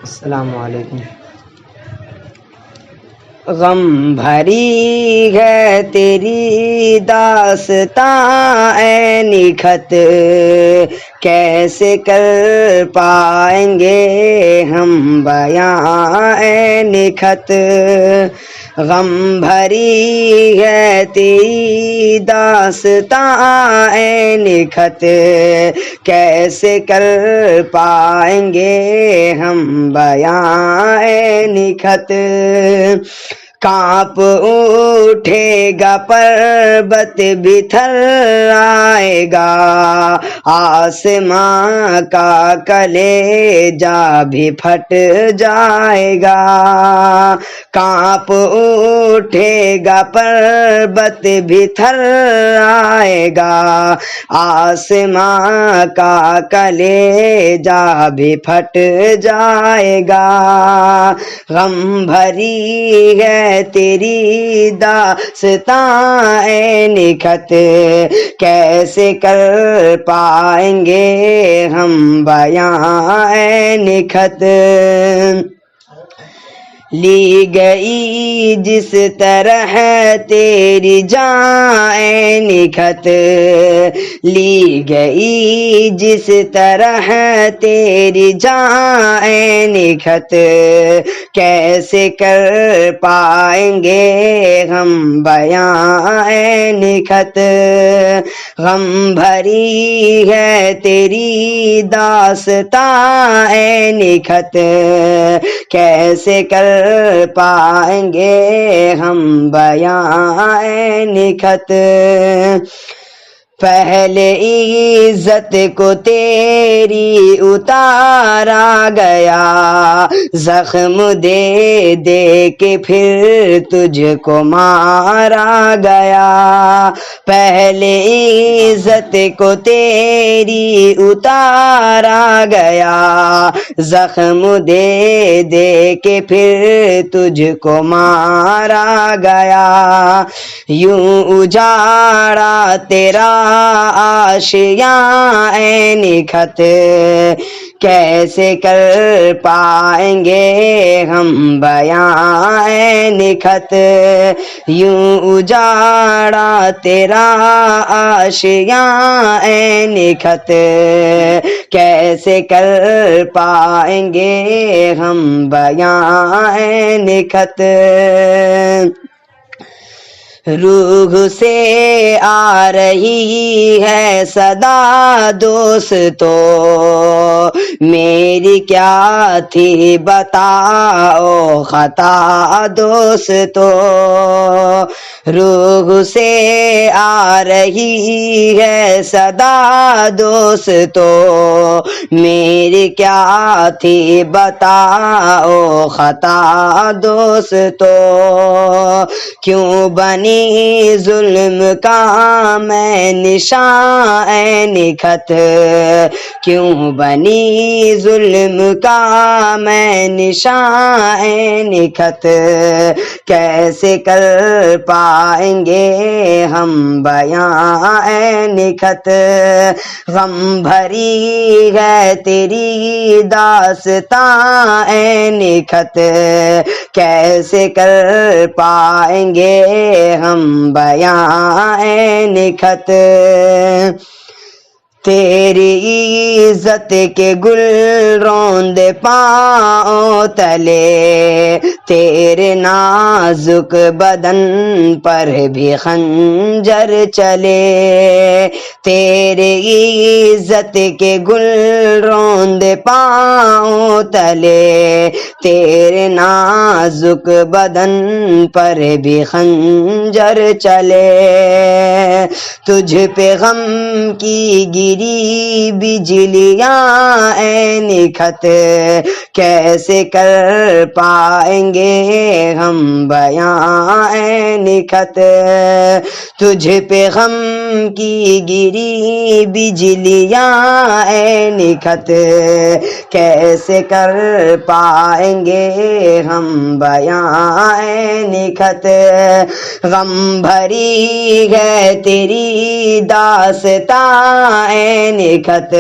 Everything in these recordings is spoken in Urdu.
السلام علیکم۔ غم بھری ہے تیری داستاں اے نکھت، کیسے کر پائیں گے ہم بیاں اے نکھت۔ غم بھری ہے تیری داستاں اے نکھت، کیسے کر پائیں گے ہم بیاں اے نکھت۔ کانپ اٹھے گا پربت بتھر آئے گا، آسماں کا کلیجہ بھی پھٹ جائے گا۔ کانپ اٹھے گا پربت بتھر آئے گا، آسماں کا کلیجہ بھی پھٹ جائے گا۔ غم بھری ہے تیری داستاں اے نکھت، کیسے کر پائیں گے ہم بیاں اے نکھت۔ لی گئی جس طرح تیری جان اے نکھت، لی گئی جس طرح تیری جان اے نکھت، کیسے کر پائیں گے ہم بیاں اے نکھت۔ غم بھری ہے تیری داستاں اے نکھت، کیسے کر پائیں گے ہم بیاں اے نکھت۔ پہلے عزت کو تیری اتارا گیا، زخم دے دے کے پھر تجھ کو مارا گیا۔ پہلے عزت کو تیری اتارا گیا، زخم دے دے کے پھر تجھ کو مارا گیا۔ یوں اجاڑا تیرا آشیاں اے نکھت، کیسے کر پائیں گے ہم بیاں اے نکھت۔ یوں اجاڑا تیرا آشیاں اے نکھت، کیسے کر پائیں گے ہم بیاں اے نکھت۔ روح سے آ رہی ہے صدا دوستو، میری کیا تھی بتاؤ خطا دوستو۔ روح سے آ رہی ہے صدا دوستو، میری کیا تھی بتاؤ خطا دوستو۔ کیوں بنی ظلم کا میں نشاں اے نکھت، کیوں بنی ظلم کا میں نشاں اے نکھت، کیسے کر پائیں گے ہم بیاں اے نکھت۔ غم بھری ہے تیری داستاں اے نکھت، کیسے کر پائیں گے ہم بیاں اے نکھت۔ تیری عزت کے گل روندے پاؤں تلے، تیرے نازک بدن پر بھی خنجر چلے۔ تیرے عزت کے گل روندے پاؤں تلے، تیرے نازک بدن پر بھی خنجر چلے۔ تجھ پہ غم کی گری بجلیاں اے نکھت، کیسے کر پائیں گے ہم بیاں اے نکھت۔ تجھ پہ غم کی گری بجلیاں اے نکھت، کیسے کر پائیں گے ہم بیاں اے نکھت، غم بھری ہے تیری داستاں اے نکھت،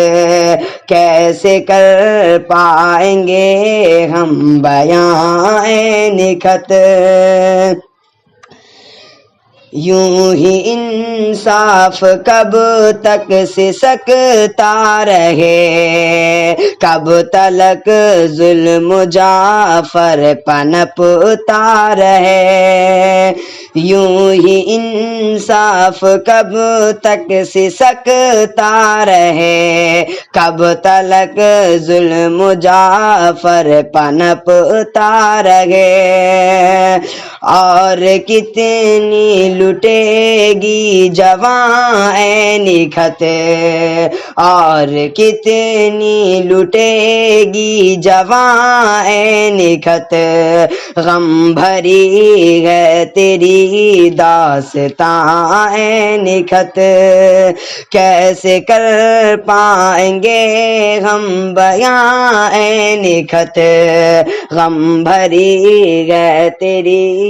کیسے کر پائیں گے ہم بیاں اے نکھت، یوں ہی انصاف کب تک سسکتا رہے، کب تلک ظلم جعفر پنپتا رہے، یوں ہی انصاف کب تک سسکتا رہے، کب تلک ظلم جعفر پنپتا رہے، اور کتنی لٹے گی جواں اے نکھت، اور کتنی لٹے گی جواں اے نکھت، غم بھری ہے تیری داستاں اے نکھت، کیسے کر پائیں گے ہم بیاں اے نکھت، غم بھری ہے تیری